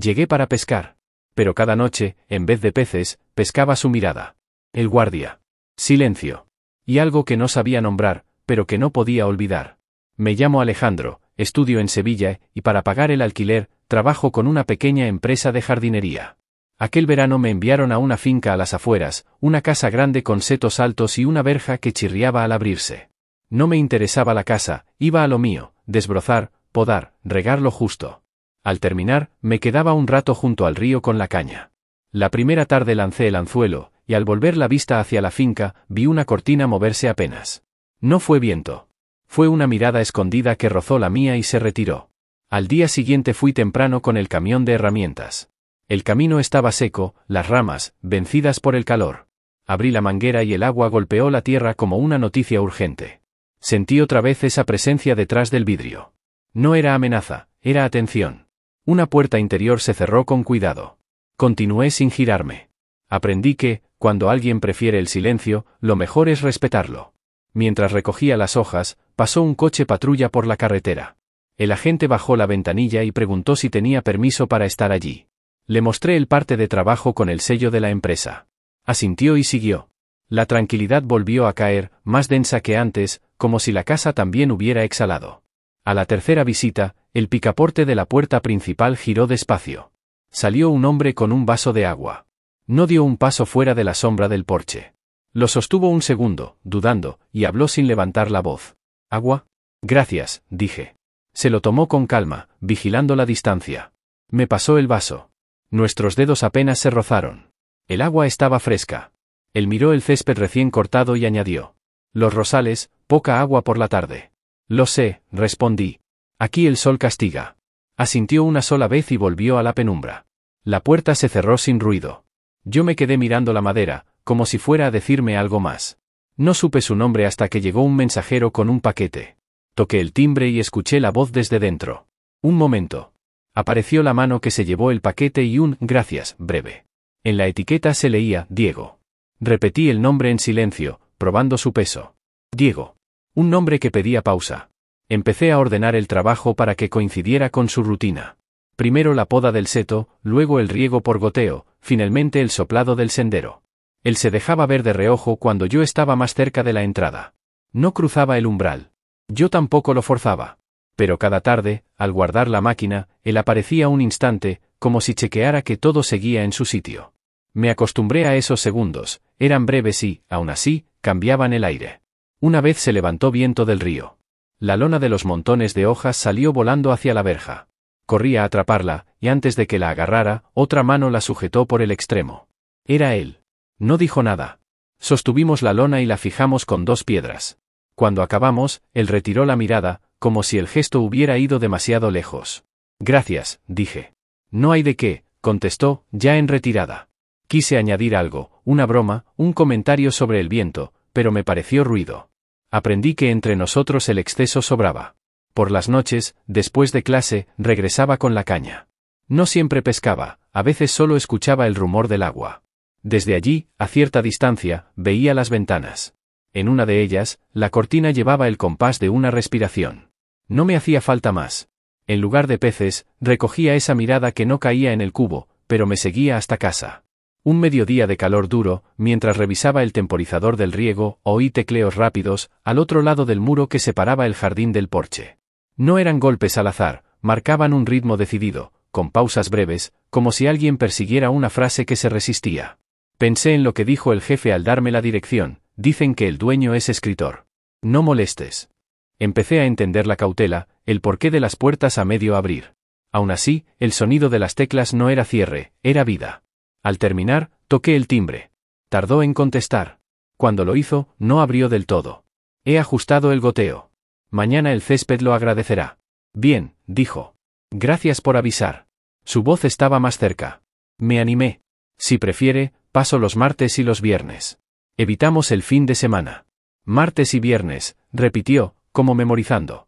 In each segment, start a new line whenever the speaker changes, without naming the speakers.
Llegué para pescar. Pero cada noche, en vez de peces, pescaba su mirada. El guardia. Silencio. Y algo que no sabía nombrar, pero que no podía olvidar. Me llamo Alejandro, estudio en Sevilla, y para pagar el alquiler, trabajo con una pequeña empresa de jardinería. Aquel verano me enviaron a una finca a las afueras, una casa grande con setos altos y una verja que chirriaba al abrirse. No me interesaba la casa, iba a lo mío, desbrozar, podar, regar lo justo. Al terminar, me quedaba un rato junto al río con la caña. La primera tarde lancé el anzuelo, y al volver la vista hacia la finca, vi una cortina moverse apenas. No fue viento. Fue una mirada escondida que rozó la mía y se retiró. Al día siguiente fui temprano con el camión de herramientas. El camino estaba seco, las ramas, vencidas por el calor. Abrí la manguera y el agua golpeó la tierra como una noticia urgente. Sentí otra vez esa presencia detrás del vidrio. No era amenaza, era atención. Una puerta interior se cerró con cuidado. Continué sin girarme. Aprendí que, cuando alguien prefiere el silencio, lo mejor es respetarlo. Mientras recogía las hojas, pasó un coche patrulla por la carretera. El agente bajó la ventanilla y preguntó si tenía permiso para estar allí. Le mostré el parte de trabajo con el sello de la empresa. Asintió y siguió. La tranquilidad volvió a caer, más densa que antes, como si la casa también hubiera exhalado. A la tercera visita, el picaporte de la puerta principal giró despacio. Salió un hombre con un vaso de agua. No dio un paso fuera de la sombra del porche. Lo sostuvo un segundo, dudando, y habló sin levantar la voz. ¿Agua? Gracias, dije. Se lo tomó con calma, vigilando la distancia. Me pasó el vaso. Nuestros dedos apenas se rozaron. El agua estaba fresca. Él miró el césped recién cortado y añadió. Los rosales, poca agua por la tarde. Lo sé, respondí. Aquí el sol castiga. Asintió una sola vez y volvió a la penumbra. La puerta se cerró sin ruido. Yo me quedé mirando la madera, como si fuera a decirme algo más. No supe su nombre hasta que llegó un mensajero con un paquete. Toqué el timbre y escuché la voz desde dentro. Un momento. Apareció la mano que se llevó el paquete y un «gracias» breve. En la etiqueta se leía «Diego». Repetí el nombre en silencio, probando su peso. Diego. Un nombre que pedía pausa. Empecé a ordenar el trabajo para que coincidiera con su rutina. Primero la poda del seto, luego el riego por goteo, finalmente el soplado del sendero. Él se dejaba ver de reojo cuando yo estaba más cerca de la entrada. No cruzaba el umbral. Yo tampoco lo forzaba. Pero cada tarde, al guardar la máquina, él aparecía un instante, como si chequeara que todo seguía en su sitio. Me acostumbré a esos segundos, eran breves y, aún así, cambiaban el aire. Una vez se levantó viento del río. La lona de los montones de hojas salió volando hacia la verja. Corrí a atraparla, y antes de que la agarrara, otra mano la sujetó por el extremo. Era él. No dijo nada. Sostuvimos la lona y la fijamos con 2 piedras. Cuando acabamos, él retiró la mirada, como si el gesto hubiera ido demasiado lejos. Gracias, dije. No hay de qué, contestó, ya en retirada. Quise añadir algo, una broma, un comentario sobre el viento, pero me pareció ruido. Aprendí que entre nosotros el exceso sobraba. Por las noches, después de clase, regresaba con la caña. No siempre pescaba, a veces solo escuchaba el rumor del agua. Desde allí, a cierta distancia, veía las ventanas. En una de ellas, la cortina llevaba el compás de una respiración. No me hacía falta más. En lugar de peces, recogía esa mirada que no caía en el cubo, pero me seguía hasta casa. Un mediodía de calor duro, mientras revisaba el temporizador del riego, oí tecleos rápidos, al otro lado del muro que separaba el jardín del porche. No eran golpes al azar, marcaban un ritmo decidido, con pausas breves, como si alguien persiguiera una frase que se resistía. Pensé en lo que dijo el jefe al darme la dirección, dicen que el dueño es escritor. No molestes. Empecé a entender la cautela, el porqué de las puertas a medio abrir. Aún así, el sonido de las teclas no era cierre, era vida. Al terminar, toqué el timbre. Tardó en contestar. Cuando lo hizo, no abrió del todo. He ajustado el goteo. Mañana el césped lo agradecerá. Bien, dijo. Gracias por avisar. Su voz estaba más cerca. Me animé. Si prefiere, paso los martes y los viernes. Evitamos el fin de semana. Martes y viernes, repitió, como memorizando.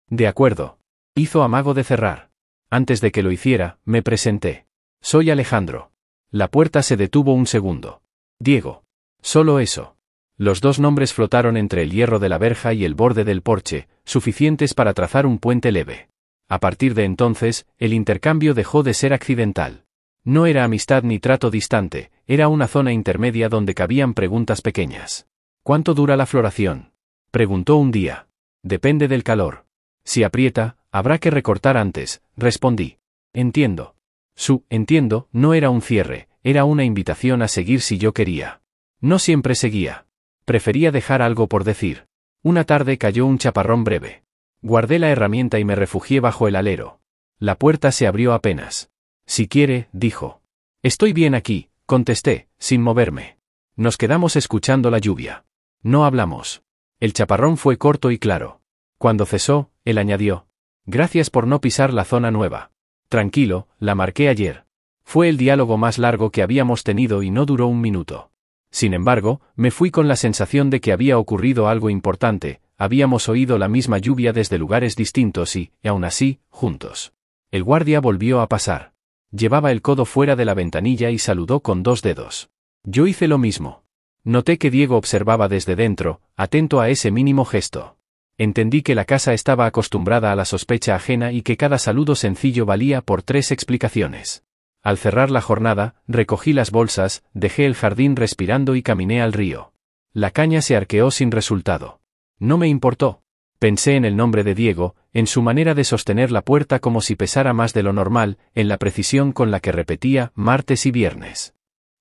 De acuerdo. Hizo amago de cerrar. Antes de que lo hiciera, me presenté. Soy Alejandro. La puerta se detuvo un segundo. Diego. Solo eso. Los 2 nombres flotaron entre el hierro de la verja y el borde del porche, suficientes para trazar un puente leve. A partir de entonces, el intercambio dejó de ser accidental. No era amistad ni trato distante, era una zona intermedia donde cabían preguntas pequeñas. ¿Cuánto dura la floración?, preguntó un día. Depende del calor. Si aprieta, habrá que recortar antes, respondí. Entiendo. Entiendo, no era un cierre, era una invitación a seguir si yo quería. No siempre seguía. Prefería dejar algo por decir. Una tarde cayó un chaparrón breve. Guardé la herramienta y me refugié bajo el alero. La puerta se abrió apenas. Si quiere, dijo. Estoy bien aquí, contesté, sin moverme. Nos quedamos escuchando la lluvia. No hablamos. El chaparrón fue corto y claro. Cuando cesó, él añadió. Gracias por no pisar la zona nueva. Tranquilo, la marqué ayer. Fue el diálogo más largo que habíamos tenido y no duró un minuto. Sin embargo, me fui con la sensación de que había ocurrido algo importante, habíamos oído la misma lluvia desde lugares distintos y, aún así, juntos. El guardia volvió a pasar. Llevaba el codo fuera de la ventanilla y saludó con 2 dedos. Yo hice lo mismo. Noté que Diego observaba desde dentro, atento a ese mínimo gesto. Entendí que la casa estaba acostumbrada a la sospecha ajena y que cada saludo sencillo valía por 3 explicaciones. Al cerrar la jornada, recogí las bolsas, dejé el jardín respirando y caminé al río. La caña se arqueó sin resultado. No me importó. Pensé en el nombre de Diego, en su manera de sostener la puerta como si pesara más de lo normal, en la precisión con la que repetía martes y viernes.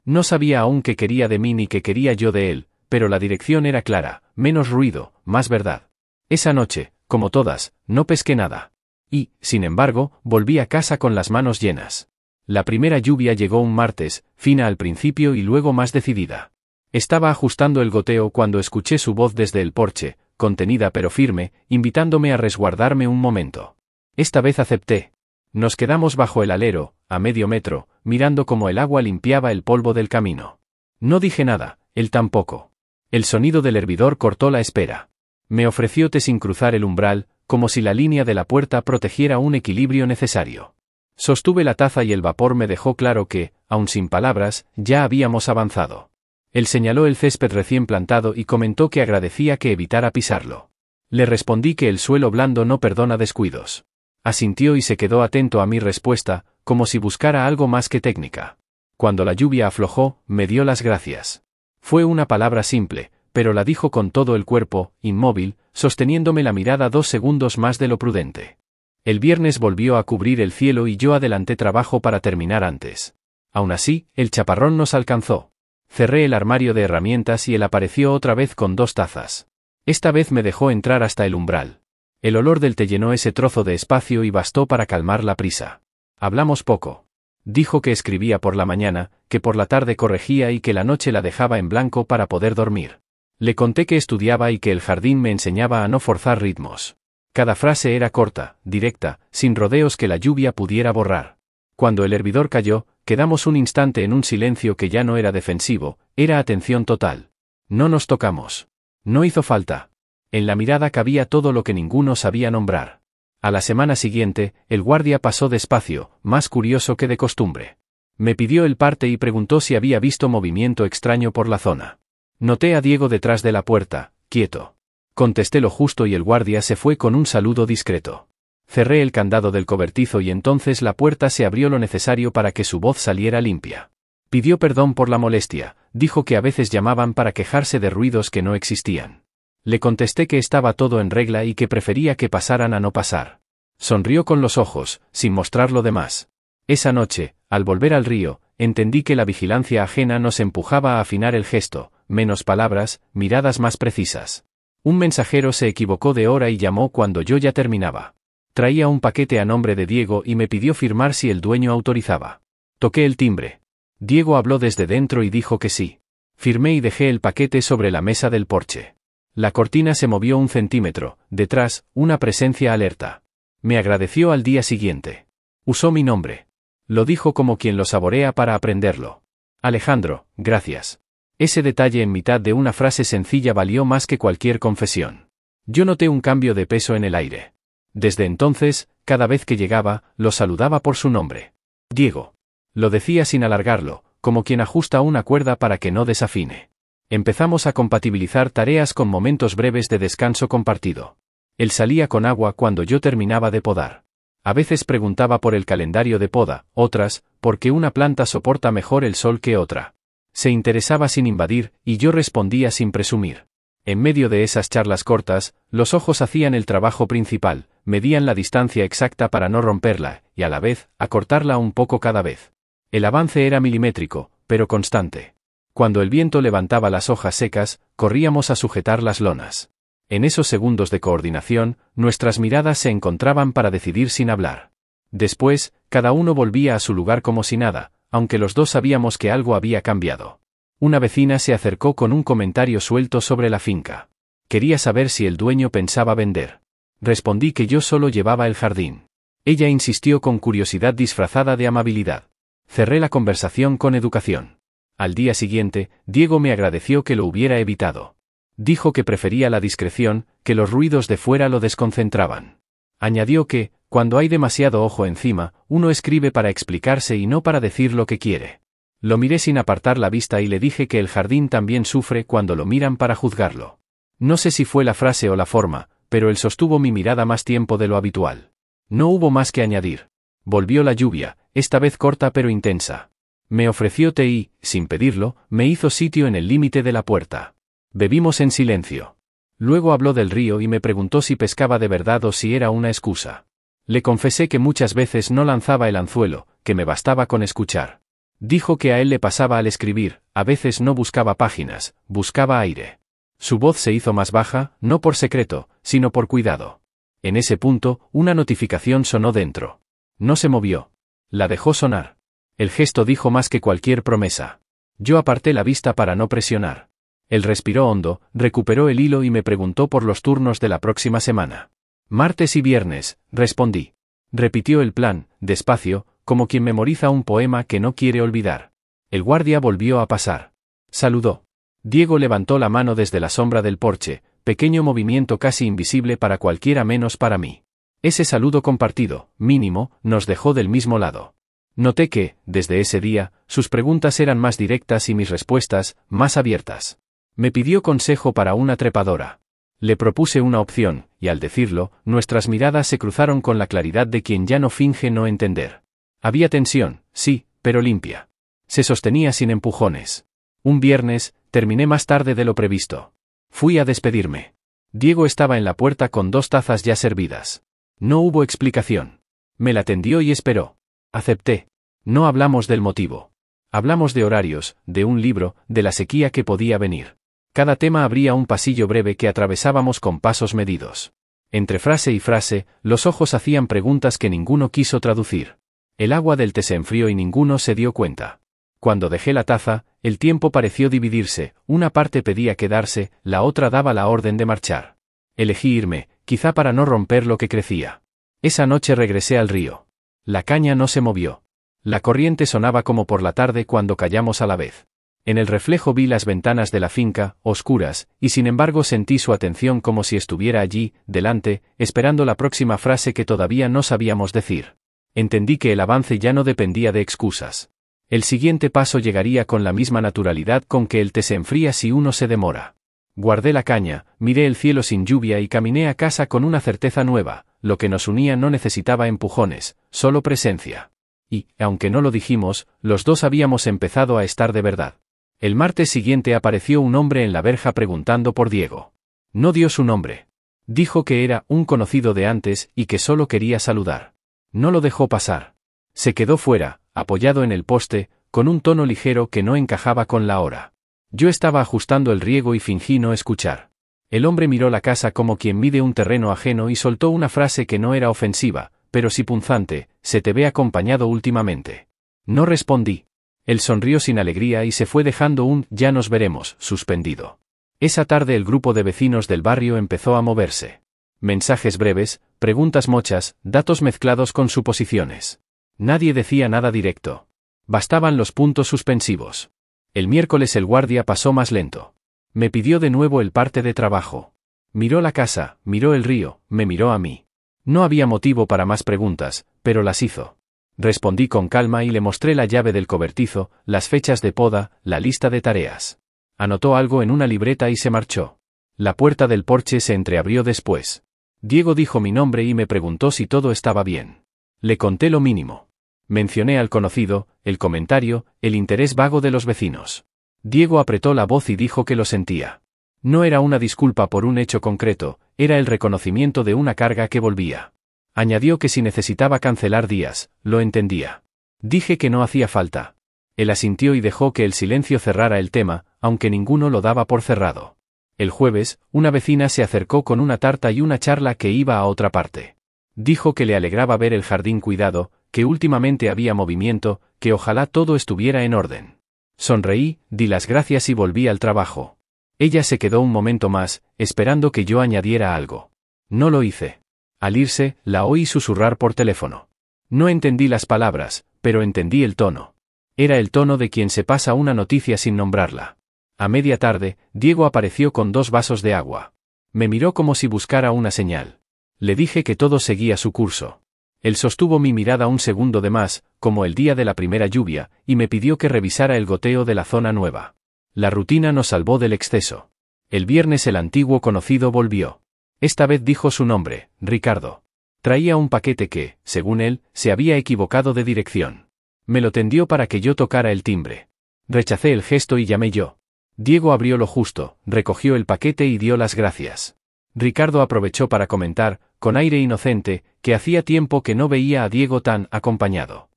No sabía aún qué quería de mí ni qué quería yo de él, pero la dirección era clara, menos ruido, más verdad. Esa noche, como todas, no pesqué nada. Y, sin embargo, volví a casa con las manos llenas. La primera lluvia llegó un martes, fina al principio y luego más decidida. Estaba ajustando el goteo cuando escuché su voz desde el porche, contenida pero firme, invitándome a resguardarme un momento. Esta vez acepté. Nos quedamos bajo el alero, a medio metro, mirando cómo el agua limpiaba el polvo del camino. No dije nada, él tampoco. El sonido del hervidor cortó la espera. Me ofreció té sin cruzar el umbral, como si la línea de la puerta protegiera un equilibrio necesario. Sostuve la taza y el vapor me dejó claro que, aun sin palabras, ya habíamos avanzado. Él señaló el césped recién plantado y comentó que agradecía que evitara pisarlo. Le respondí que el suelo blando no perdona descuidos. Asintió y se quedó atento a mi respuesta, como si buscara algo más que técnica. Cuando la lluvia aflojó, me dio las gracias. Fue una palabra simple, pero la dijo con todo el cuerpo, inmóvil, sosteniéndome la mirada 2 segundos más de lo prudente. El viernes volvió a cubrir el cielo y yo adelanté trabajo para terminar antes. Aún así, el chaparrón nos alcanzó. Cerré el armario de herramientas y él apareció otra vez con 2 tazas. Esta vez me dejó entrar hasta el umbral. El olor del té llenó ese trozo de espacio y bastó para calmar la prisa. Hablamos poco. Dijo que escribía por la mañana, que por la tarde corregía y que la noche la dejaba en blanco para poder dormir. Le conté que estudiaba y que el jardín me enseñaba a no forzar ritmos. Cada frase era corta, directa, sin rodeos que la lluvia pudiera borrar. Cuando el hervidor cayó, quedamos un instante en un silencio que ya no era defensivo, era atención total. No nos tocamos. No hizo falta. En la mirada cabía todo lo que ninguno sabía nombrar. A la semana siguiente, el guardia pasó despacio, más curioso que de costumbre. Me pidió el parte y preguntó si había visto movimiento extraño por la zona. Noté a Diego detrás de la puerta, quieto. Contesté lo justo y el guardia se fue con un saludo discreto. Cerré el candado del cobertizo y entonces la puerta se abrió lo necesario para que su voz saliera limpia. Pidió perdón por la molestia, dijo que a veces llamaban para quejarse de ruidos que no existían. Le contesté que estaba todo en regla y que prefería que pasaran a no pasar. Sonrió con los ojos, sin mostrar lo demás. Esa noche, al volver al río, entendí que la vigilancia ajena nos empujaba a afinar el gesto, menos palabras, miradas más precisas. Un mensajero se equivocó de hora y llamó cuando yo ya terminaba. Traía un paquete a nombre de Diego y me pidió firmar si el dueño autorizaba. Toqué el timbre. Diego habló desde dentro y dijo que sí. Firmé y dejé el paquete sobre la mesa del porche. La cortina se movió 1 centímetro, detrás, una presencia alerta. Me agradeció al día siguiente. Usó mi nombre. Lo dijo como quien lo saborea para aprenderlo. Alejandro, gracias. Ese detalle en mitad de una frase sencilla valió más que cualquier confesión. Yo noté un cambio de peso en el aire. Desde entonces, cada vez que llegaba, lo saludaba por su nombre. Diego. Lo decía sin alargarlo, como quien ajusta una cuerda para que no desafine. Empezamos a compatibilizar tareas con momentos breves de descanso compartido. Él salía con agua cuando yo terminaba de podar. A veces preguntaba por el calendario de poda, otras, porque una planta soporta mejor el sol que otra. Se interesaba sin invadir, y yo respondía sin presumir. En medio de esas charlas cortas, los ojos hacían el trabajo principal, medían la distancia exacta para no romperla, y a la vez, acortarla un poco cada vez. El avance era milimétrico, pero constante. Cuando el viento levantaba las hojas secas, corríamos a sujetar las lonas. En esos segundos de coordinación, nuestras miradas se encontraban para decidir sin hablar. Después, cada uno volvía a su lugar como si nada, aunque los dos sabíamos que algo había cambiado. Una vecina se acercó con un comentario suelto sobre la finca. Quería saber si el dueño pensaba vender. Respondí que yo solo llevaba el jardín. Ella insistió con curiosidad disfrazada de amabilidad. Cerré la conversación con educación. Al día siguiente, Diego me agradeció que lo hubiera evitado. Dijo que prefería la discreción, que los ruidos de fuera lo desconcentraban. Añadió que, cuando hay demasiado ojo encima, uno escribe para explicarse y no para decir lo que quiere. Lo miré sin apartar la vista y le dije que el jardín también sufre cuando lo miran para juzgarlo. No sé si fue la frase o la forma, pero él sostuvo mi mirada más tiempo de lo habitual. No hubo más que añadir. Volvió la lluvia, esta vez corta pero intensa. Me ofreció té y, sin pedirlo, me hizo sitio en el límite de la puerta. Bebimos en silencio. Luego habló del río y me preguntó si pescaba de verdad o si era una excusa. Le confesé que muchas veces no lanzaba el anzuelo, que me bastaba con escuchar. Dijo que a él le pasaba al escribir, a veces no buscaba páginas, buscaba aire. Su voz se hizo más baja, no por secreto, sino por cuidado. En ese punto, una notificación sonó dentro. No se movió. La dejó sonar. El gesto dijo más que cualquier promesa. Yo aparté la vista para no presionar. Él respiró hondo, recuperó el hilo y me preguntó por los turnos de la próxima semana. Martes y viernes, respondí. Repitió el plan, despacio, como quien memoriza un poema que no quiere olvidar. El guardia volvió a pasar. Saludó. Diego levantó la mano desde la sombra del porche, pequeño movimiento casi invisible para cualquiera menos para mí. Ese saludo compartido, mínimo, nos dejó del mismo lado. Noté que, desde ese día, sus preguntas eran más directas y mis respuestas, más abiertas. Me pidió consejo para una trepadora. Le propuse una opción, y al decirlo, nuestras miradas se cruzaron con la claridad de quien ya no finge no entender. Había tensión, sí, pero limpia. Se sostenía sin empujones. Un viernes, terminé más tarde de lo previsto. Fui a despedirme. Diego estaba en la puerta con 2 tazas ya servidas. No hubo explicación. Me la tendió y esperó. Acepté. No hablamos del motivo. Hablamos de horarios, de un libro, de la sequía que podía venir. Cada tema abría un pasillo breve que atravesábamos con pasos medidos. Entre frase y frase, los ojos hacían preguntas que ninguno quiso traducir. El agua del té se enfrió y ninguno se dio cuenta. Cuando dejé la taza, el tiempo pareció dividirse, una parte pedía quedarse, la otra daba la orden de marchar. Elegí irme, quizá para no romper lo que crecía. Esa noche regresé al río. La caña no se movió. La corriente sonaba como por la tarde cuando callamos a la vez. En el reflejo vi las ventanas de la finca, oscuras, y sin embargo sentí su atención como si estuviera allí, delante, esperando la próxima frase que todavía no sabíamos decir. Entendí que el avance ya no dependía de excusas. El siguiente paso llegaría con la misma naturalidad con que el té se enfría si uno se demora. Guardé la caña, miré el cielo sin lluvia y caminé a casa con una certeza nueva, lo que nos unía no necesitaba empujones, solo presencia. Y, aunque no lo dijimos, los dos habíamos empezado a estar de verdad. El martes siguiente apareció un hombre en la verja preguntando por Diego. No dio su nombre. Dijo que era un conocido de antes y que solo quería saludar. No lo dejó pasar. Se quedó fuera, apoyado en el poste, con un tono ligero que no encajaba con la hora. Yo estaba ajustando el riego y fingí no escuchar. El hombre miró la casa como quien mide un terreno ajeno y soltó una frase que no era ofensiva, pero sí punzante: se te ve acompañado últimamente. No respondí. Él sonrió sin alegría y se fue dejando un «ya nos veremos» suspendido. Esa tarde el grupo de vecinos del barrio empezó a moverse. Mensajes breves, preguntas mochas, datos mezclados con suposiciones. Nadie decía nada directo. Bastaban los puntos suspensivos. El miércoles el guardia pasó más lento. Me pidió de nuevo el parte de trabajo. Miró la casa, miró el río, me miró a mí. No había motivo para más preguntas, pero las hizo. Respondí con calma y le mostré la llave del cobertizo, las fechas de poda, la lista de tareas. Anotó algo en una libreta y se marchó. La puerta del porche se entreabrió después. Diego dijo mi nombre y me preguntó si todo estaba bien. Le conté lo mínimo. Mencioné al conocido, el comentario, el interés vago de los vecinos. Diego apretó la voz y dijo que lo sentía. No era una disculpa por un hecho concreto, era el reconocimiento de una carga que volvía. Añadió que si necesitaba cancelar días, lo entendía. Dije que no hacía falta. Él asintió y dejó que el silencio cerrara el tema, aunque ninguno lo daba por cerrado. El jueves, una vecina se acercó con una tarta y una charla que iba a otra parte. Dijo que le alegraba ver el jardín cuidado, que últimamente había movimiento, que ojalá todo estuviera en orden. Sonreí, di las gracias y volví al trabajo. Ella se quedó un momento más, esperando que yo añadiera algo. No lo hice. Al irse, la oí susurrar por teléfono. No entendí las palabras, pero entendí el tono. Era el tono de quien se pasa una noticia sin nombrarla. A media tarde, Diego apareció con 2 vasos de agua. Me miró como si buscara una señal. Le dije que todo seguía su curso. Él sostuvo mi mirada un segundo de más, como el día de la primera lluvia, y me pidió que revisara el goteo de la zona nueva. La rutina nos salvó del exceso. El viernes el antiguo conocido volvió. Esta vez dijo su nombre, Ricardo. Traía un paquete que, según él, se había equivocado de dirección. Me lo tendió para que yo tocara el timbre. Rechacé el gesto y llamé yo. Diego abrió lo justo, recogió el paquete y dio las gracias. Ricardo aprovechó para comentar, con aire inocente, que hacía tiempo que no veía a Diego tan acompañado.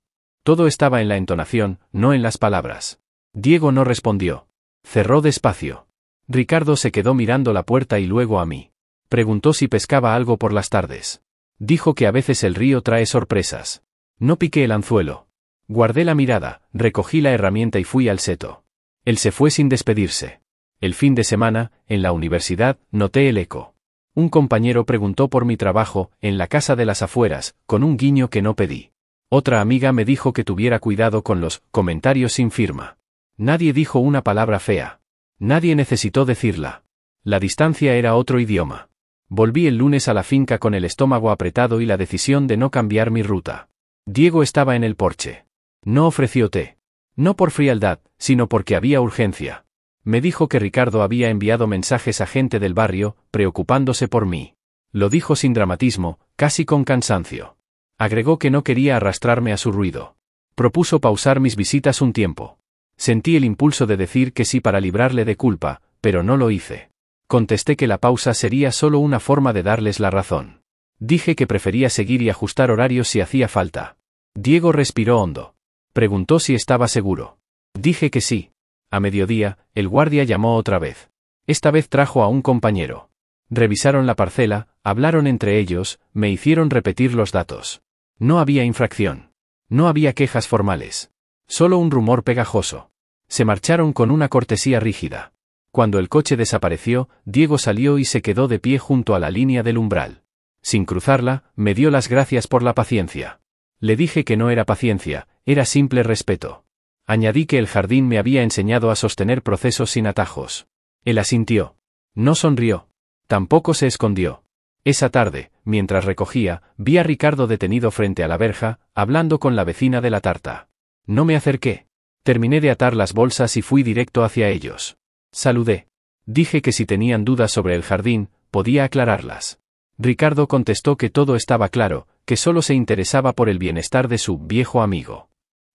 Todo estaba en la entonación, no en las palabras. Diego no respondió. Cerró despacio. Ricardo se quedó mirando la puerta y luego a mí. Preguntó si pescaba algo por las tardes. Dijo que a veces el río trae sorpresas. No piqué el anzuelo. Guardé la mirada, recogí la herramienta y fui al seto. Él se fue sin despedirse. El fin de semana, en la universidad, noté el eco. Un compañero preguntó por mi trabajo, en la casa de las afueras, con un guiño que no pedí. Otra amiga me dijo que tuviera cuidado con los comentarios sin firma. Nadie dijo una palabra fea. Nadie necesitó decirla. La distancia era otro idioma. Volví el lunes a la finca con el estómago apretado y la decisión de no cambiar mi ruta. Diego estaba en el porche. No ofreció té. No por frialdad, sino porque había urgencia. Me dijo que Ricardo había enviado mensajes a gente del barrio, preocupándose por mí. Lo dijo sin dramatismo, casi con cansancio. Agregó que no quería arrastrarme a su ruido. Propuso pausar mis visitas un tiempo. Sentí el impulso de decir que sí para librarle de culpa, pero no lo hice. Contesté que la pausa sería solo una forma de darles la razón. Dije que prefería seguir y ajustar horarios si hacía falta. Diego respiró hondo. Preguntó si estaba seguro. Dije que sí. A mediodía, el guardia llamó otra vez. Esta vez trajo a un compañero. Revisaron la parcela, hablaron entre ellos, me hicieron repetir los datos. No había infracción. No había quejas formales. Solo un rumor pegajoso. Se marcharon con una cortesía rígida. Cuando el coche desapareció, Diego salió y se quedó de pie junto a la línea del umbral. Sin cruzarla, me dio las gracias por la paciencia. Le dije que no era paciencia, era simple respeto. Añadí que el jardín me había enseñado a sostener procesos sin atajos. Él asintió. No sonrió. Tampoco se escondió. Esa tarde, mientras recogía, vi a Ricardo detenido frente a la verja, hablando con la vecina de la tarta. No me acerqué. Terminé de atar las bolsas y fui directo hacia ellos. Saludé. Dije que si tenían dudas sobre el jardín, podía aclararlas. Ricardo contestó que todo estaba claro, que solo se interesaba por el bienestar de su viejo amigo.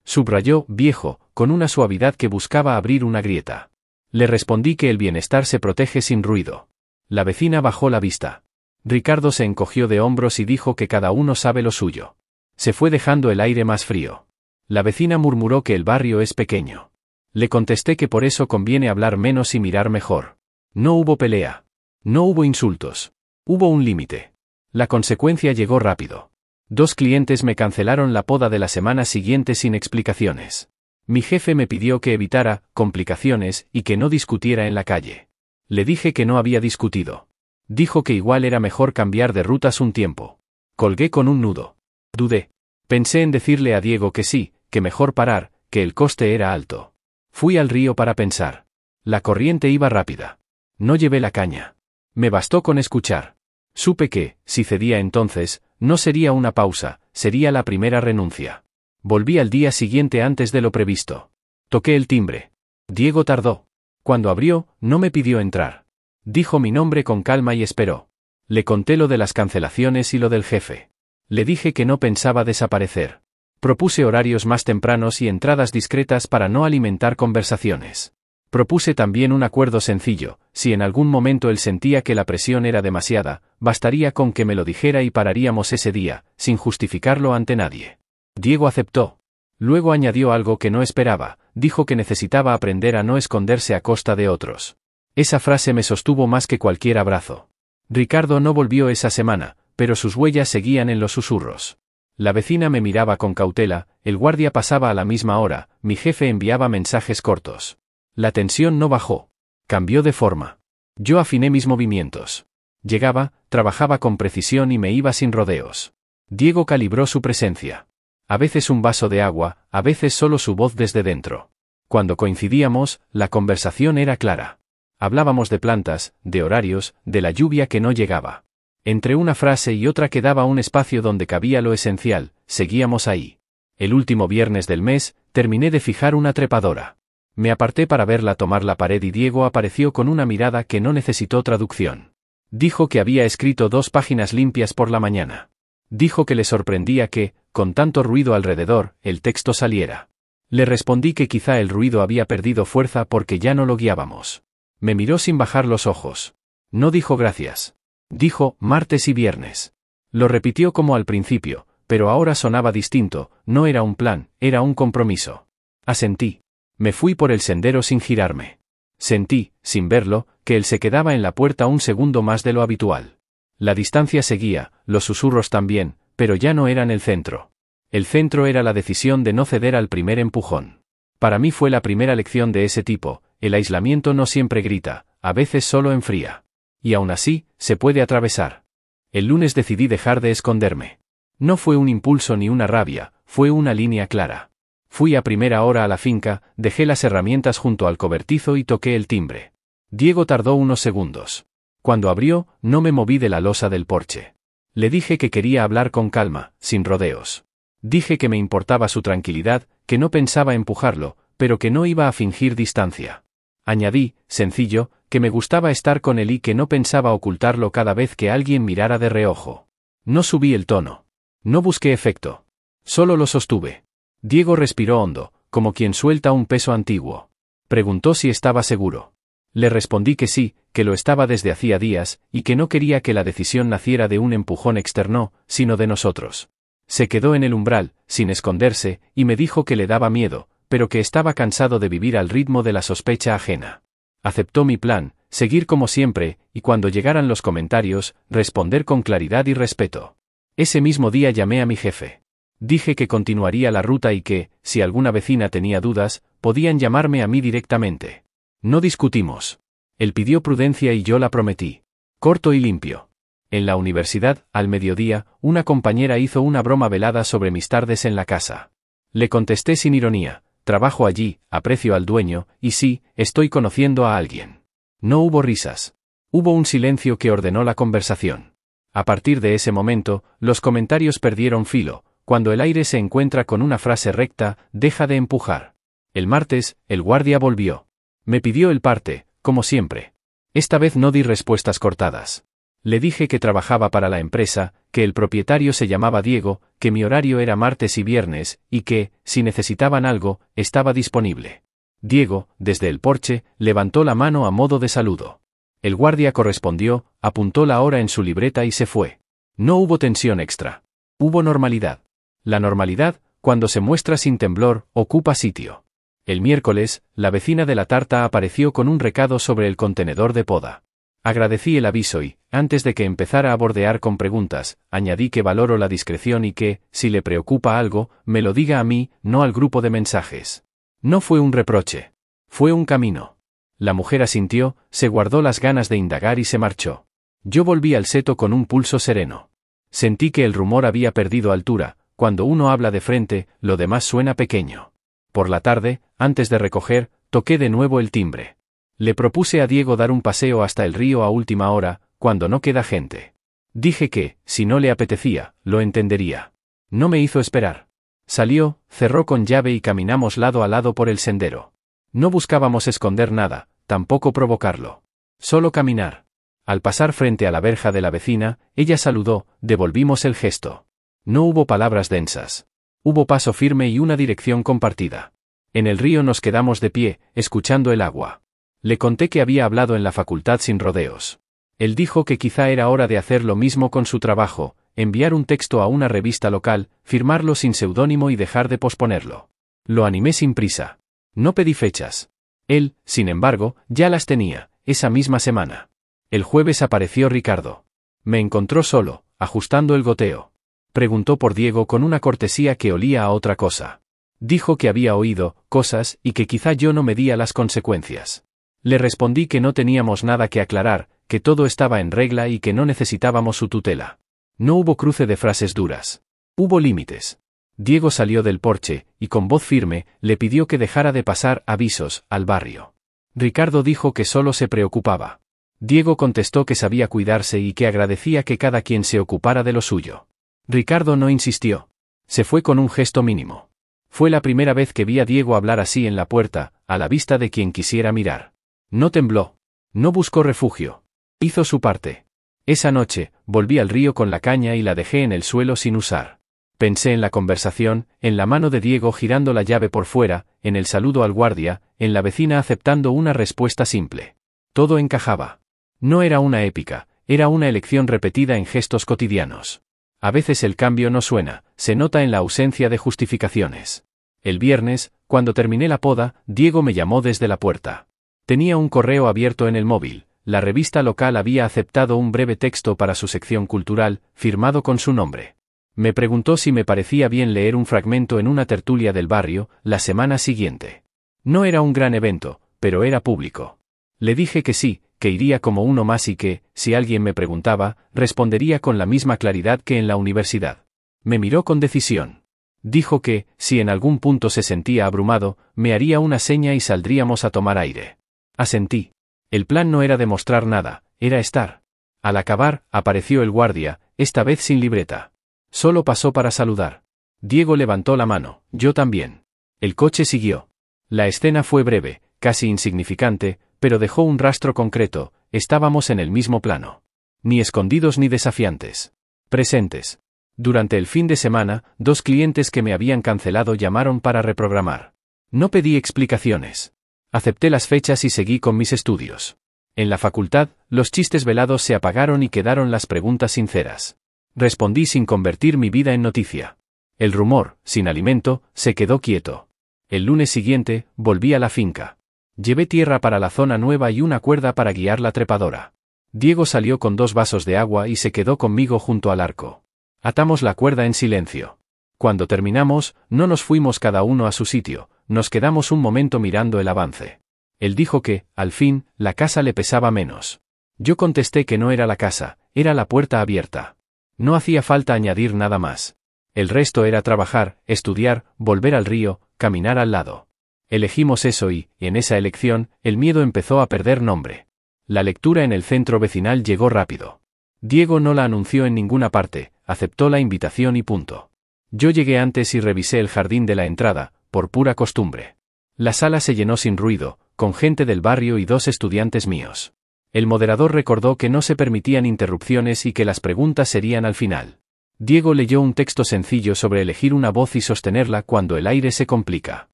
Subrayó viejo, con una suavidad que buscaba abrir una grieta. Le respondí que el bienestar se protege sin ruido. La vecina bajó la vista. Ricardo se encogió de hombros y dijo que cada uno sabe lo suyo. Se fue dejando el aire más frío. La vecina murmuró que el barrio es pequeño. Le contesté que por eso conviene hablar menos y mirar mejor. No hubo pelea. No hubo insultos. Hubo un límite. La consecuencia llegó rápido. 2 clientes me cancelaron la poda de la semana siguiente sin explicaciones. Mi jefe me pidió que evitara complicaciones y que no discutiera en la calle. Le dije que no había discutido. Dijo que igual era mejor cambiar de rutas un tiempo. Colgué con un nudo. Dudé. Pensé en decirle a Diego que sí, que mejor parar, que el coste era alto. Fui al río para pensar. La corriente iba rápida. No llevé la caña. Me bastó con escuchar. Supe que, si cedía entonces, no sería una pausa, sería la primera renuncia. Volví al día siguiente antes de lo previsto. Toqué el timbre. Diego tardó. Cuando abrió, no me pidió entrar. Dijo mi nombre con calma y esperó. Le conté lo de las cancelaciones y lo del jefe. Le dije que no pensaba desaparecer. Propuse horarios más tempranos y entradas discretas para no alimentar conversaciones. Propuse también un acuerdo sencillo: si en algún momento él sentía que la presión era demasiada, bastaría con que me lo dijera y pararíamos ese día, sin justificarlo ante nadie. Diego aceptó. Luego añadió algo que no esperaba: dijo que necesitaba aprender a no esconderse a costa de otros. Esa frase me sostuvo más que cualquier abrazo. Ricardo no volvió esa semana, pero sus huellas seguían en los susurros. La vecina me miraba con cautela, el guardia pasaba a la misma hora, mi jefe enviaba mensajes cortos. La tensión no bajó. Cambió de forma. Yo afiné mis movimientos. Llegaba, trabajaba con precisión y me iba sin rodeos. Diego calibró su presencia. A veces un vaso de agua, a veces solo su voz desde dentro. Cuando coincidíamos, la conversación era clara. Hablábamos de plantas, de horarios, de la lluvia que no llegaba. Entre una frase y otra quedaba un espacio donde cabía lo esencial, seguíamos ahí. El último viernes del mes, terminé de fijar una trepadora. Me aparté para verla tomar la pared y Diego apareció con una mirada que no necesitó traducción. Dijo que había escrito 2 páginas limpias por la mañana. Dijo que le sorprendía que, con tanto ruido alrededor, el texto saliera. Le respondí que quizá el ruido había perdido fuerza porque ya no lo guiábamos. Me miró sin bajar los ojos. No dijo gracias. Dijo martes y viernes. Lo repitió como al principio, pero ahora sonaba distinto: no era un plan, era un compromiso. Asentí. Me fui por el sendero sin girarme. Sentí, sin verlo, que él se quedaba en la puerta un segundo más de lo habitual. La distancia seguía, los susurros también, pero ya no eran el centro. El centro era la decisión de no ceder al primer empujón. Para mí fue la primera lección de ese tipo: el aislamiento no siempre grita, a veces solo enfría. Y aún así, se puede atravesar. El lunes decidí dejar de esconderme. No fue un impulso ni una rabia, fue una línea clara. Fui a primera hora a la finca, dejé las herramientas junto al cobertizo y toqué el timbre. Diego tardó unos segundos. Cuando abrió, no me moví de la losa del porche. Le dije que quería hablar con calma, sin rodeos. Dije que me importaba su tranquilidad, que no pensaba empujarlo, pero que no iba a fingir distancia. Añadí, sencillo, que me gustaba estar con él y que no pensaba ocultarlo cada vez que alguien mirara de reojo. No subí el tono. No busqué efecto. Solo lo sostuve. Diego respiró hondo, como quien suelta un peso antiguo. Preguntó si estaba seguro. Le respondí que sí, que lo estaba desde hacía días, y que no quería que la decisión naciera de un empujón externo, sino de nosotros. Se quedó en el umbral, sin esconderse, y me dijo que le daba miedo, pero que estaba cansado de vivir al ritmo de la sospecha ajena. Aceptó mi plan: seguir como siempre, y cuando llegaran los comentarios, responder con claridad y respeto. Ese mismo día llamé a mi jefe. Dije que continuaría la ruta y que, si alguna vecina tenía dudas, podían llamarme a mí directamente. No discutimos. Él pidió prudencia y yo la prometí. Corto y limpio. En la universidad, al mediodía, una compañera hizo una broma velada sobre mis tardes en la casa. Le contesté sin ironía: trabajo allí, aprecio al dueño, y sí, estoy conociendo a alguien. No hubo risas. Hubo un silencio que ordenó la conversación. A partir de ese momento, los comentarios perdieron filo. Cuando el aire se encuentra con una frase recta, deja de empujar. El martes, el guardia volvió. Me pidió el parte, como siempre. Esta vez no di respuestas cortadas. Le dije que trabajaba para la empresa, que el propietario se llamaba Diego, que mi horario era martes y viernes, y que, si necesitaban algo, estaba disponible. Diego, desde el porche, levantó la mano a modo de saludo. El guardia correspondió, apuntó la hora en su libreta y se fue. No hubo tensión extra. Hubo normalidad. La normalidad, cuando se muestra sin temblor, ocupa sitio. El miércoles, la vecina de la tarta apareció con un recado sobre el contenedor de poda. Agradecí el aviso y, antes de que empezara a bordear con preguntas, añadí que valoro la discreción y que, si le preocupa algo, me lo diga a mí, no al grupo de mensajes. No fue un reproche. Fue un camino. La mujer asintió, se guardó las ganas de indagar y se marchó. Yo volví al seto con un pulso sereno. Sentí que el rumor había perdido altura. Cuando uno habla de frente, lo demás suena pequeño. Por la tarde, antes de recoger, toqué de nuevo el timbre. Le propuse a Diego dar un paseo hasta el río a última hora, cuando no queda gente. Dije que, si no le apetecía, lo entendería. No me hizo esperar. Salió, cerró con llave y caminamos lado a lado por el sendero. No buscábamos esconder nada, tampoco provocarlo. Solo caminar. Al pasar frente a la verja de la vecina, ella saludó, devolvimos el gesto. No hubo palabras densas. Hubo paso firme y una dirección compartida. En el río nos quedamos de pie, escuchando el agua. Le conté que había hablado en la facultad sin rodeos. Él dijo que quizá era hora de hacer lo mismo con su trabajo, enviar un texto a una revista local, firmarlo sin seudónimo y dejar de posponerlo. Lo animé sin prisa. No pedí fechas. Él, sin embargo, ya las tenía, esa misma semana. El jueves apareció Ricardo. Me encontró solo, ajustando el goteo. Preguntó por Diego con una cortesía que olía a otra cosa. Dijo que había oído cosas y que quizá yo no medía las consecuencias. Le respondí que no teníamos nada que aclarar, que todo estaba en regla y que no necesitábamos su tutela. No hubo cruce de frases duras. Hubo límites. Diego salió del porche, y con voz firme, le pidió que dejara de pasar avisos al barrio. Ricardo dijo que solo se preocupaba. Diego contestó que sabía cuidarse y que agradecía que cada quien se ocupara de lo suyo. Ricardo no insistió. Se fue con un gesto mínimo. Fue la primera vez que vi a Diego hablar así en la puerta, a la vista de quien quisiera mirar. No tembló. No buscó refugio. Hizo su parte. Esa noche, volví al río con la caña y la dejé en el suelo sin usar. Pensé en la conversación, en la mano de Diego girando la llave por fuera, en el saludo al guardia, en la vecina aceptando una respuesta simple. Todo encajaba. No era una épica, era una elección repetida en gestos cotidianos. A veces el cambio no suena, se nota en la ausencia de justificaciones. El viernes, cuando terminé la poda, Diego me llamó desde la puerta. Tenía un correo abierto en el móvil. La revista local había aceptado un breve texto para su sección cultural, firmado con su nombre. Me preguntó si me parecía bien leer un fragmento en una tertulia del barrio, la semana siguiente. No era un gran evento, pero era público. Le dije que sí, que iría como uno más y que, si alguien me preguntaba, respondería con la misma claridad que en la universidad. Me miró con decisión. Dijo que, si en algún punto se sentía abrumado, me haría una seña y saldríamos a tomar aire. Asentí. El plan no era demostrar nada, era estar. Al acabar, apareció el guardia, esta vez sin libreta. Solo pasó para saludar. Diego levantó la mano, yo también. El coche siguió. La escena fue breve, casi insignificante, pero dejó un rastro concreto, estábamos en el mismo plano. Ni escondidos ni desafiantes. Presentes. Durante el fin de semana, 2 clientes que me habían cancelado llamaron para reprogramar. No pedí explicaciones. Acepté las fechas y seguí con mis estudios. En la facultad, los chistes velados se apagaron y quedaron las preguntas sinceras. Respondí sin convertir mi vida en noticia. El rumor, sin alimento, se quedó quieto. El lunes siguiente, volví a la finca. Llevé tierra para la zona nueva y una cuerda para guiar la trepadora. Diego salió con 2 vasos de agua y se quedó conmigo junto al arco. Atamos la cuerda en silencio. Cuando terminamos, no nos fuimos cada uno a su sitio, nos quedamos un momento mirando el avance. Él dijo que, al fin, la casa le pesaba menos. Yo contesté que no era la casa, era la puerta abierta. No hacía falta añadir nada más. El resto era trabajar, estudiar, volver al río, caminar al lado. Elegimos eso y, en esa elección, el miedo empezó a perder nombre. La lectura en el centro vecinal llegó rápido. Diego no la anunció en ninguna parte, aceptó la invitación y punto. Yo llegué antes y revisé el jardín de la entrada, por pura costumbre. La sala se llenó sin ruido, con gente del barrio y 2 estudiantes míos. El moderador recordó que no se permitían interrupciones y que las preguntas serían al final. Diego leyó un texto sencillo sobre elegir una voz y sostenerla cuando el aire se complica.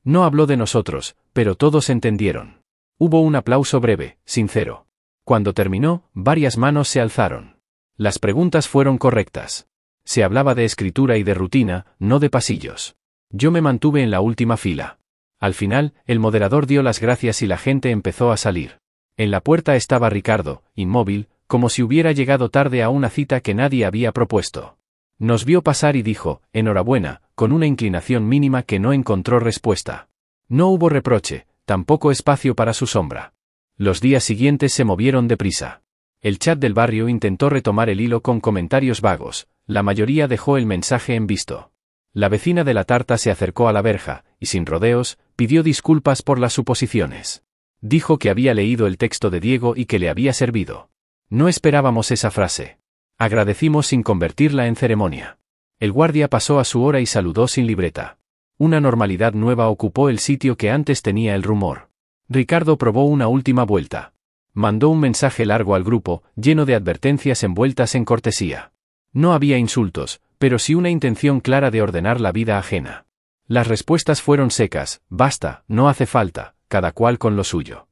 No habló de nosotros, pero todos entendieron. Hubo un aplauso breve, sincero. Cuando terminó, varias manos se alzaron. Las preguntas fueron correctas. Se hablaba de escritura y de rutina, no de pasillos. Yo me mantuve en la última fila. Al final, el moderador dio las gracias y la gente empezó a salir. En la puerta estaba Ricardo, inmóvil, como si hubiera llegado tarde a una cita que nadie había propuesto. Nos vio pasar y dijo, enhorabuena, con una inclinación mínima que no encontró respuesta. No hubo reproche, tampoco espacio para su sombra. Los días siguientes se movieron deprisa. El chat del barrio intentó retomar el hilo con comentarios vagos, la mayoría dejó el mensaje en visto. La vecina de la tarta se acercó a la verja, y sin rodeos, pidió disculpas por las suposiciones. Dijo que había leído el texto de Diego y que le había servido. No esperábamos esa frase. Agradecimos sin convertirla en ceremonia. El guardia pasó a su hora y saludó sin libreta. Una normalidad nueva ocupó el sitio que antes tenía el rumor. Ricardo probó una última vuelta. Mandó un mensaje largo al grupo, lleno de advertencias envueltas en cortesía. No había insultos, pero sí una intención clara de ordenar la vida ajena. Las respuestas fueron secas: basta, no hace falta, cada cual con lo suyo.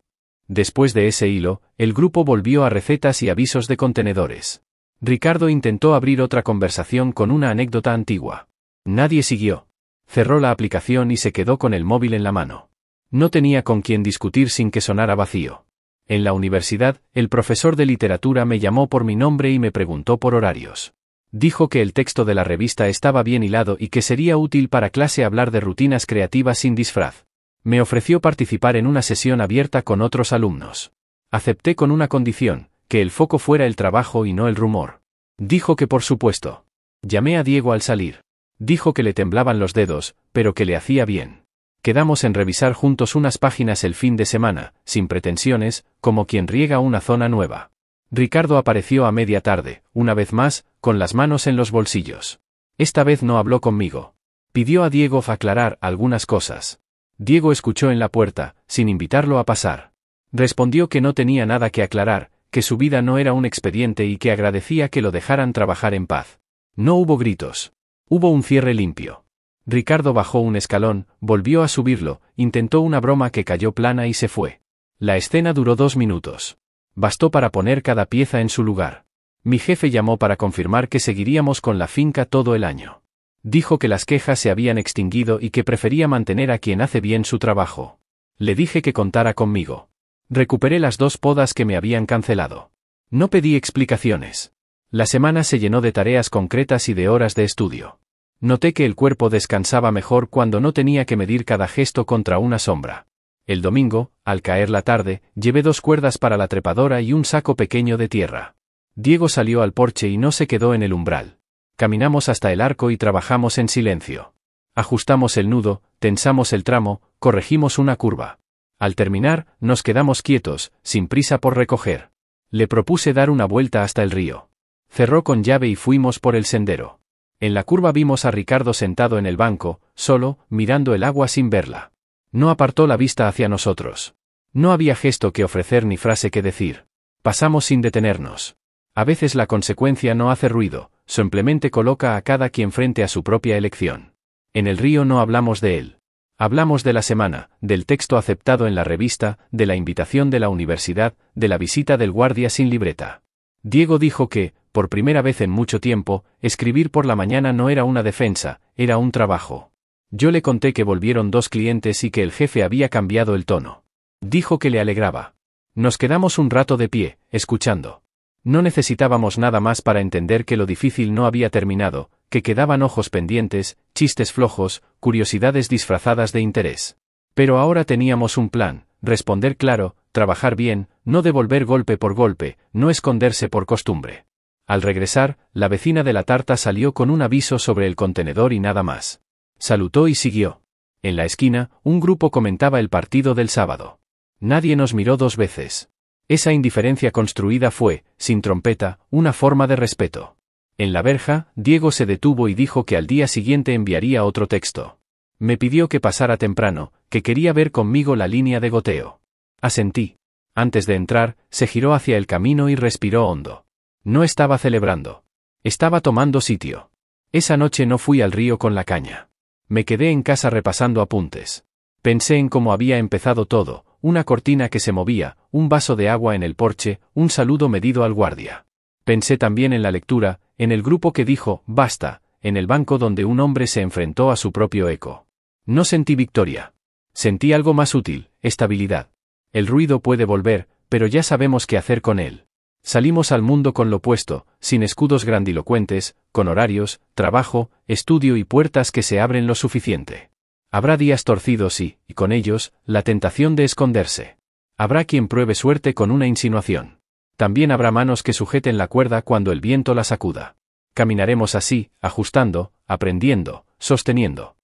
Después de ese hilo, el grupo volvió a recetas y avisos de contenedores. Ricardo intentó abrir otra conversación con una anécdota antigua. Nadie siguió. Cerró la aplicación y se quedó con el móvil en la mano. No tenía con quién discutir sin que sonara vacío. En la universidad, el profesor de literatura me llamó por mi nombre y me preguntó por horarios. Dijo que el texto de la revista estaba bien hilado y que sería útil para clase hablar de rutinas creativas sin disfraz. Me ofreció participar en una sesión abierta con otros alumnos. Acepté con una condición: que el foco fuera el trabajo y no el rumor. Dijo que por supuesto. Llamé a Diego al salir. Dijo que le temblaban los dedos, pero que le hacía bien. Quedamos en revisar juntos unas páginas el fin de semana, sin pretensiones, como quien riega una zona nueva. Ricardo apareció a media tarde, una vez más, con las manos en los bolsillos. Esta vez no habló conmigo. Pidió a Diego aclarar algunas cosas. Diego escuchó en la puerta, sin invitarlo a pasar. Respondió que no tenía nada que aclarar, que su vida no era un expediente y que agradecía que lo dejaran trabajar en paz. No hubo gritos. Hubo un cierre limpio. Ricardo bajó un escalón, volvió a subirlo, intentó una broma que cayó plana y se fue. La escena duró 2 minutos. Bastó para poner cada pieza en su lugar. Mi jefe llamó para confirmar que seguiríamos con la finca todo el año. Dijo que las quejas se habían extinguido y que prefería mantener a quien hace bien su trabajo. Le dije que contara conmigo. Recuperé las 2 podas que me habían cancelado. No pedí explicaciones. La semana se llenó de tareas concretas y de horas de estudio. Noté que el cuerpo descansaba mejor cuando no tenía que medir cada gesto contra una sombra. El domingo, al caer la tarde, llevé 2 cuerdas para la trepadora y un saco pequeño de tierra. Diego salió al porche y no se quedó en el umbral. Caminamos hasta el arco y trabajamos en silencio. Ajustamos el nudo, tensamos el tramo, corregimos una curva. Al terminar, nos quedamos quietos, sin prisa por recoger. Le propuse dar una vuelta hasta el río. Cerró con llave y fuimos por el sendero. En la curva vimos a Ricardo sentado en el banco, solo, mirando el agua sin verla. No apartó la vista hacia nosotros. No había gesto que ofrecer ni frase que decir. Pasamos sin detenernos. A veces la consecuencia no hace ruido, simplemente coloca a cada quien frente a su propia elección. En el río no hablamos de él. Hablamos de la semana, del texto aceptado en la revista, de la invitación de la universidad, de la visita del guardia sin libreta. Diego dijo que, por primera vez en mucho tiempo, escribir por la mañana no era una defensa, era un trabajo. Yo le conté que volvieron 2 clientes y que el jefe había cambiado el tono. Dijo que le alegraba. Nos quedamos un rato de pie, escuchando. No necesitábamos nada más para entender que lo difícil no había terminado, que quedaban ojos pendientes, chistes flojos, curiosidades disfrazadas de interés. Pero ahora teníamos un plan: responder claro, trabajar bien, no devolver golpe por golpe, no esconderse por costumbre. Al regresar, la vecina de la tarta salió con un aviso sobre el contenedor y nada más. Saludó y siguió. En la esquina, un grupo comentaba el partido del sábado. Nadie nos miró 2 veces. Esa indiferencia construida fue, sin trompeta, una forma de respeto. En la verja, Diego se detuvo y dijo que al día siguiente enviaría otro texto. Me pidió que pasara temprano, que quería ver conmigo la línea de goteo. Asentí. Antes de entrar, se giró hacia el camino y respiró hondo. No estaba celebrando. Estaba tomando sitio. Esa noche no fui al río con la caña. Me quedé en casa repasando apuntes. Pensé en cómo había empezado todo: una cortina que se movía, un vaso de agua en el porche, un saludo medido al guardia. Pensé también en la lectura, en el grupo que dijo «basta», en el banco donde un hombre se enfrentó a su propio eco. No sentí victoria. Sentí algo más útil: estabilidad. El ruido puede volver, pero ya sabemos qué hacer con él. Salimos al mundo con lo puesto, sin escudos grandilocuentes, con horarios, trabajo, estudio y puertas que se abren lo suficiente. Habrá días torcidos y con ellos, la tentación de esconderse. Habrá quien pruebe suerte con una insinuación. También habrá manos que sujeten la cuerda cuando el viento la sacuda. Caminaremos así, ajustando, aprendiendo, sosteniendo.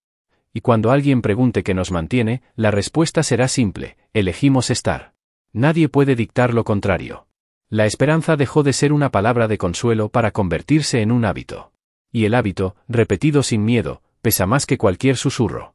Y cuando alguien pregunte qué nos mantiene, la respuesta será simple: elegimos estar. Nadie puede dictar lo contrario. La esperanza dejó de ser una palabra de consuelo para convertirse en un hábito. Y el hábito, repetido sin miedo, pesa más que cualquier susurro.